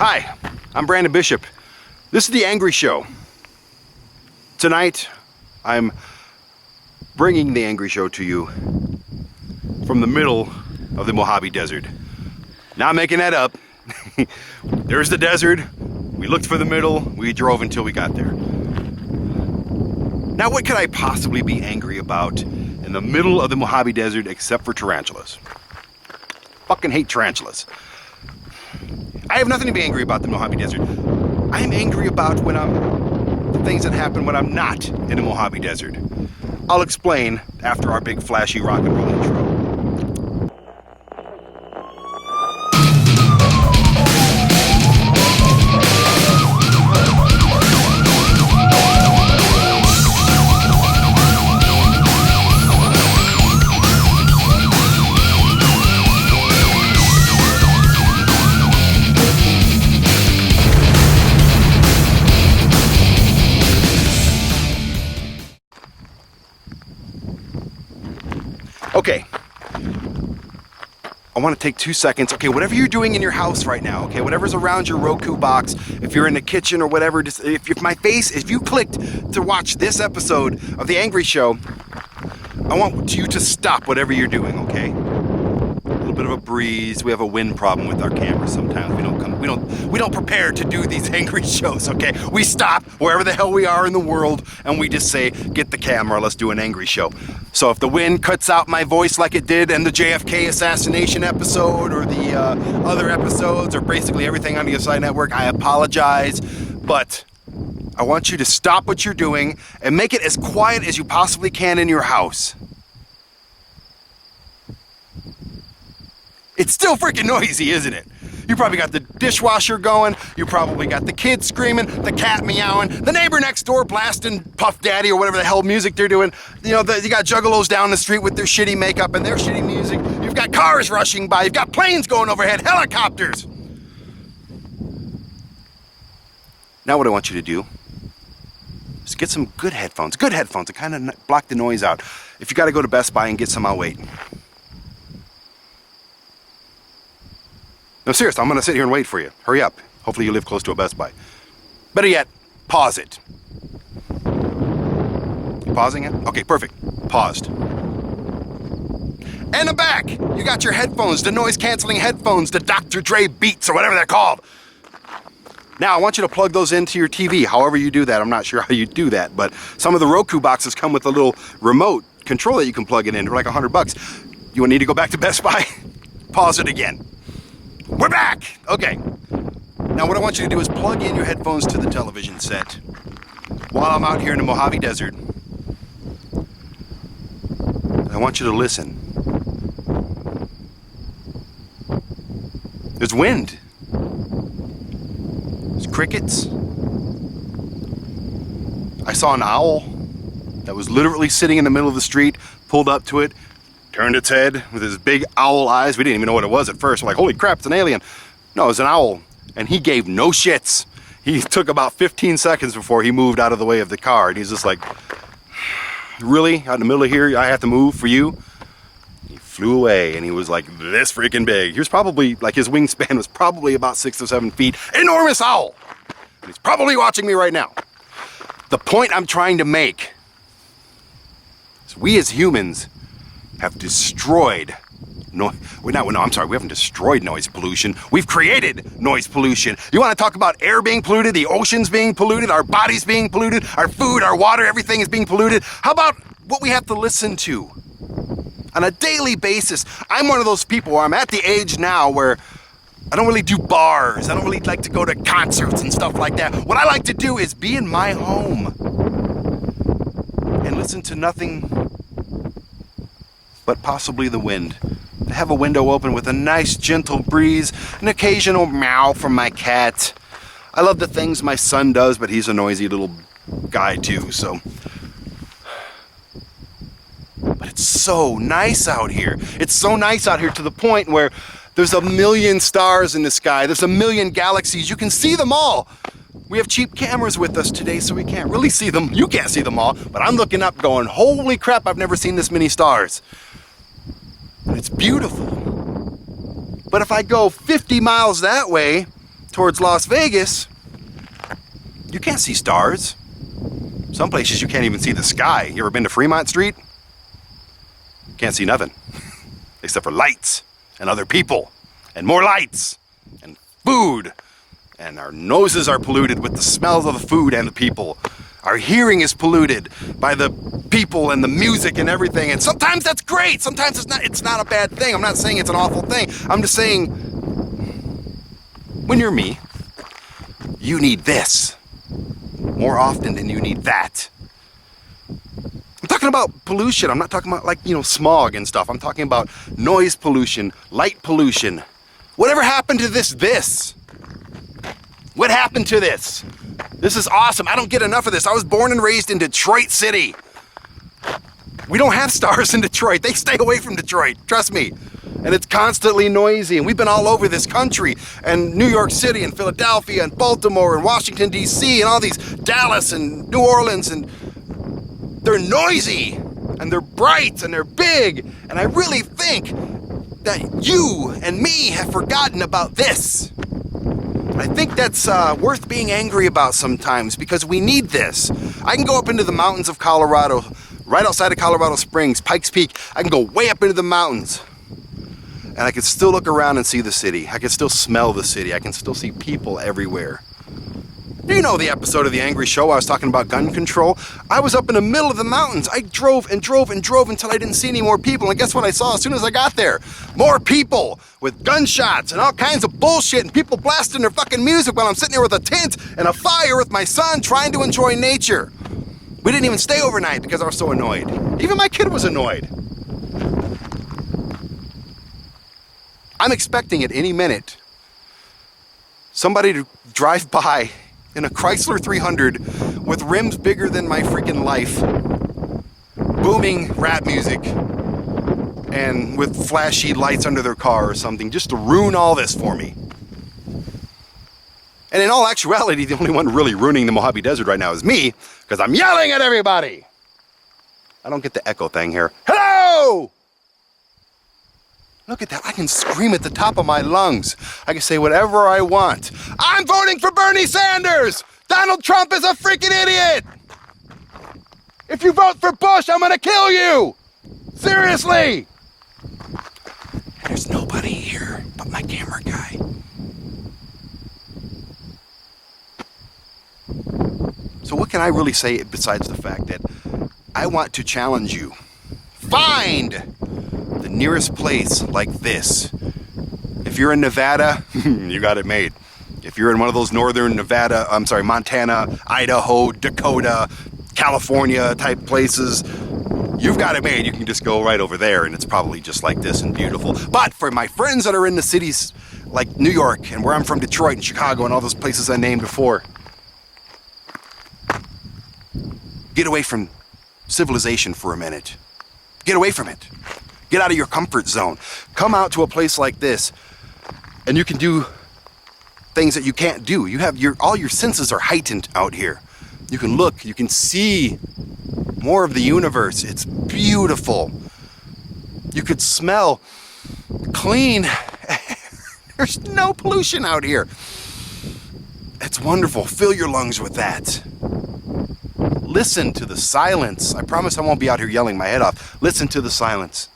Hi, I'm Brandon Bishop. This is The Angry Show. Tonight, I'm bringing The Angry Show to you from the middle of the Mojave Desert. Not making that up. There's the desert. We looked for the middle. We drove until we got there. Now, what could I possibly be angry about in the middle of the Mojave Desert except for tarantulas? Fucking hate tarantulas. I have nothing to be angry about the Mojave Desert. I am angry about the things that happen when I'm not in the Mojave Desert. I'll explain after our big flashy rock and roll intro. Okay, I want to take 2 seconds. Okay, whatever you're doing in your house right now, okay, whatever's around your Roku box, if you're in the kitchen or whatever, just, if you clicked to watch this episode of The Angry Show, I want you to stop whatever you're doing, okay? A little bit of a breeze. We have a wind problem with our cameras sometimes. We don't prepare to do these angry shows, okay? We stop wherever the hell we are in the world and we just say, get the camera, let's do an angry show. So if the wind cuts out my voice like it did in the JFK assassination episode or the other episodes or basically everything on the SI Network, I apologize, but I want you to stop what you're doing and make it as quiet as you possibly can in your house. It's still freaking noisy, isn't it? You probably got the dishwasher going, you probably got the kids screaming, the cat meowing, the neighbor next door blasting Puff Daddy or whatever the hell music they're doing. You know, you got juggalos down the street with their shitty makeup and their shitty music. You've got cars rushing by, you've got planes going overhead, helicopters. Now what I want you to do is get some good headphones that kind of block the noise out. If you got to go to Best Buy and get some, I'll wait. No, seriously, I'm going to sit here and wait for you. Hurry up. Hopefully you live close to a Best Buy. Better yet, pause it. You pausing it? Okay, perfect. Paused. And I'm back. You got your headphones, the noise-canceling headphones, the Dr. Dre Beats, or whatever they're called. Now, I want you to plug those into your TV, however you do that. I'm not sure how you do that, but some of the Roku boxes come with a little remote control that you can plug it in for like $100. You need to go back to Best Buy? Pause it again. We're back! Okay. Now what I want you to do is plug in your headphones to the television set while I'm out here in the Mojave Desert. I want you to listen. There's wind. There's crickets. I saw an owl that was literally sitting in the middle of the street, pulled up to it, turned its head with his big owl eyes. We didn't even know what it was at first. We're like, holy crap, it's an alien. No, it was an owl. And he gave no shits. He took about 15 seconds before he moved out of the way of the car. And he's just like, really? Out in the middle of here, I have to move for you? He flew away and he was like this freaking big. He was probably, like his wingspan was probably about 6 or 7 feet. Enormous owl. And he's probably watching me right now. The point I'm trying to make is we as humans have destroyed we haven't destroyed noise pollution. We've created noise pollution. You want to talk about air being polluted, the oceans being polluted, our bodies being polluted, our food, our water, everything is being polluted. How about what we have to listen to on a daily basis? I'm one of those people where I'm at the age now where I don't really do bars. I don't really like to go to concerts and stuff like that. What I like to do is be in my home and listen to nothing but possibly the wind. To have a window open with a nice gentle breeze, an occasional meow from my cat. I love the things my son does, but he's a noisy little guy too, so. But it's so nice out here. It's so nice out here to the point where there's a million stars in the sky. There's a million galaxies. You can see them all. We have cheap cameras with us today, so we can't really see them. You can't see them all, but I'm looking up going, holy crap, I've never seen this many stars. And it's beautiful. But if I go 50 miles that way to towards Las Vegas, you can't see stars. Some places you can't even see the sky. You ever been to Fremont Street? Can't see nothing. Except for lights and other people and more lights and food. And our noses are polluted with the smells of the food and the people. Our hearing is polluted by the people and the music and everything. And sometimes that's great. Sometimes it's not a bad thing. I'm not saying it's an awful thing. I'm just saying, when you're me, you need this more often than you need that. I'm talking about pollution. I'm not talking about, like, you know, smog and stuff. I'm talking about noise pollution, light pollution. Whatever happened to this? What happened to this? This is awesome. I don't get enough of this. I was born and raised in Detroit City. We don't have stars in Detroit. They stay away from Detroit. Trust me. And it's constantly noisy. And we've been all over this country. And New York City and Philadelphia and Baltimore and Washington, D.C. and all these, Dallas and New Orleans. And they're noisy. And they're bright. And they're big. And I really think that you and me have forgotten about this. I think that's worth being angry about sometimes, because we need this. I can go up into the mountains of Colorado, right outside of Colorado Springs, Pikes Peak. I can go way up into the mountains, and I can still look around and see the city. I can still smell the city. I can still see people everywhere. You know the episode of The Angry Show I was talking about gun control? I was up in the middle of the mountains. I drove and drove and drove until I didn't see any more people. And guess what I saw as soon as I got there? More people with gunshots and all kinds of bullshit and people blasting their fucking music while I'm sitting there with a tent and a fire with my son trying to enjoy nature. We didn't even stay overnight because I was so annoyed. Even my kid was annoyed. I'm expecting at any minute somebody to drive by in a Chrysler 300 with rims bigger than my freaking life, booming rap music, and with flashy lights under their car or something, just to ruin all this for me. And in all actuality, the only one really ruining the Mojave Desert right now is me, because I'm yelling at everybody. I don't get the echo thing here. Hello! Look at that. I can scream at the top of my lungs. I can say whatever I want. I'm voting for Bernie Sanders! Donald Trump is a freaking idiot! If you vote for Bush, I'm gonna kill you! Seriously! There's nobody here but my camera guy. So what can I really say besides the fact that I want to challenge you? Find the nearest place like this. If you're in Nevada, you got it made. If you're in one of those northern Montana, Idaho, Dakota, California type places, you've got it made. You can just go right over there and it's probably just like this and beautiful. But for my friends that are in the cities like New York and where I'm from, Detroit and Chicago and all those places I named before, get away from civilization for a minute. Get away from it. Get out of your comfort zone. Come out to a place like this and you can do things that you can't do. You have all your senses are heightened out here. You can look, you can see more of the universe. It's beautiful. You could smell clean. There's no pollution out here. It's wonderful. Fill your lungs with that. Listen to the silence. I promise I won't be out here yelling my head off. Listen to the silence.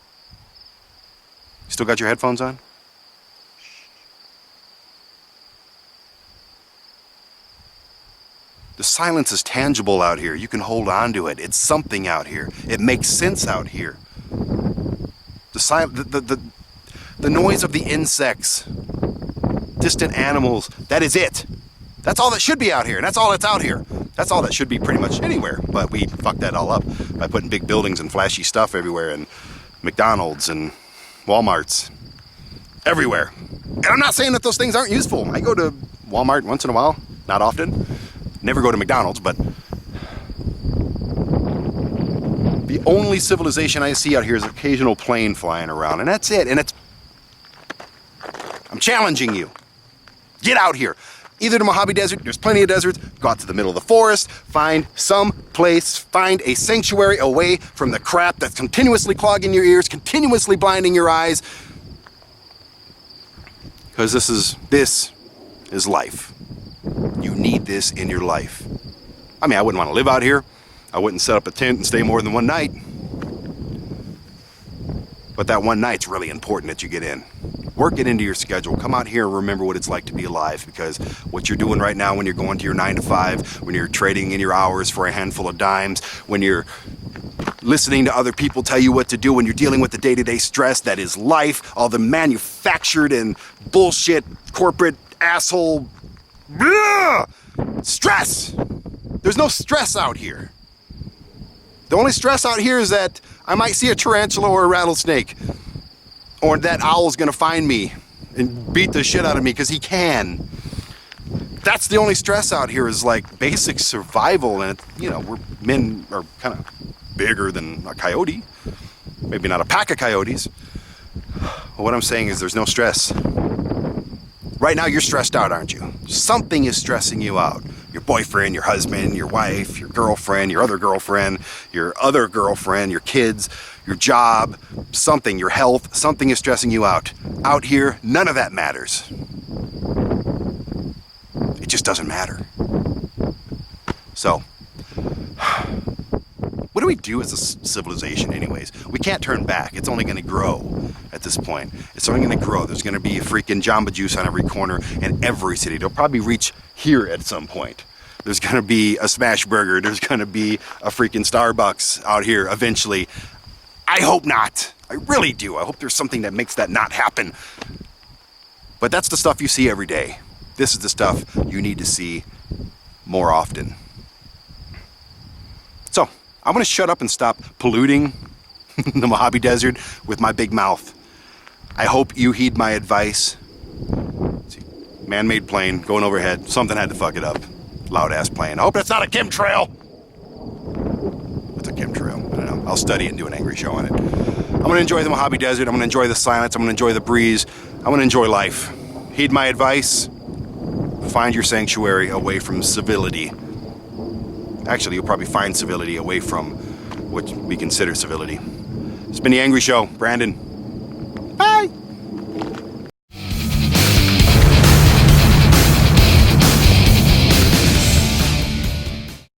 Still got your headphones on? The silence is tangible out here. You can hold on to it. It's something out here. It makes sense out here. The noise of the insects, distant animals, that is it. That's all that should be out here, and that's all that's out here. That's all that should be pretty much anywhere, but we fucked that all up by putting big buildings and flashy stuff everywhere, and McDonald's and Walmarts everywhere. And I'm not saying that those things aren't useful. I go to Walmart once in a while, not often. Never go to McDonald's, but the only civilization I see out here is an occasional plane flying around, and that's it. And I'm challenging you. Get out here. Either the Mojave Desert, there's plenty of deserts, go out to the middle of the forest, find some place, find a sanctuary away from the crap that's continuously clogging your ears, continuously blinding your eyes. Because this is life. You need this in your life. I mean, I wouldn't want to live out here. I wouldn't set up a tent and stay more than one night. But that one night's really important that you get in. Work it into your schedule. Come out here and remember what it's like to be alive, because what you're doing right now when you're going to your 9 to 5, when you're trading in your hours for a handful of dimes, when you're listening to other people tell you what to do, when you're dealing with the day-to-day stress that is life, all the manufactured and bullshit corporate asshole stress. There's no stress out here. The only stress out here is that I might see a tarantula or a rattlesnake, or that owl's gonna find me and beat the shit out of me because he can. That's the only stress out here, is like basic survival. And you know, men are kind of bigger than a coyote, maybe not a pack of coyotes. But what I'm saying is there's no stress. Right now you're stressed out, aren't you? Something is stressing you out. Your boyfriend, your husband, your wife, your girlfriend, your other girlfriend, your kids, your job, something, your health, something is stressing you out. Out here, none of that matters. It just doesn't matter. So, what do we do as a civilization anyways? We can't turn back. It's only going to grow at this point. It's only going to grow. There's going to be a freaking Jamba Juice on every corner in every city. They'll probably reach here at some point. There's going to be a Smash Burger. There's going to be a freaking Starbucks out here eventually. I hope not. I really do. I hope there's something that makes that not happen. But that's the stuff you see every day. This is the stuff you need to see more often. So, I'm going to shut up and stop polluting the Mojave Desert with my big mouth. I hope you heed my advice. Let's see. Man-made plane going overhead. Something had to fuck it up. Loud-ass plane. I hope it's not a chemtrail. What's a chemtrail? I don't know. I'll study it and do an angry show on it. I'm going to enjoy the Mojave Desert. I'm going to enjoy the silence. I'm going to enjoy the breeze. I'm going to enjoy life. Heed my advice. Find your sanctuary away from civility. Actually, you'll probably find civility away from what we consider civility. It's been the Angry Show. Brandon.